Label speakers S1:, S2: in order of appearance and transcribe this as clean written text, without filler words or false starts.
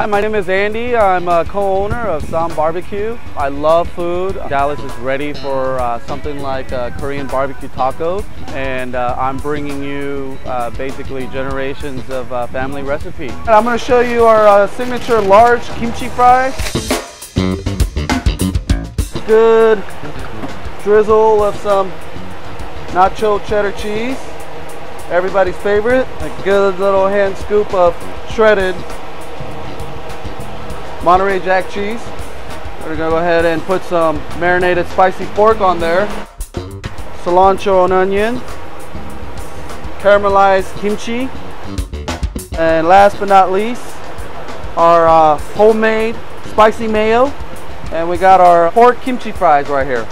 S1: Hi, my name is Andy. I'm a co-owner of Ssahm BBQ. I love food. Dallas is ready for something like Korean BBQ tacos, and I'm bringing you basically generations of family recipes. And I'm going to show you our signature large kimchi fry. Good drizzle of some nacho cheddar cheese, everybody's favorite. A good little hand scoop of shredded Monterey Jack cheese. We're gonna go ahead and put some marinated spicy pork on there, cilantro and onion, caramelized kimchi, and last but not least, our homemade spicy mayo. And we got our pork kimchi fries right here.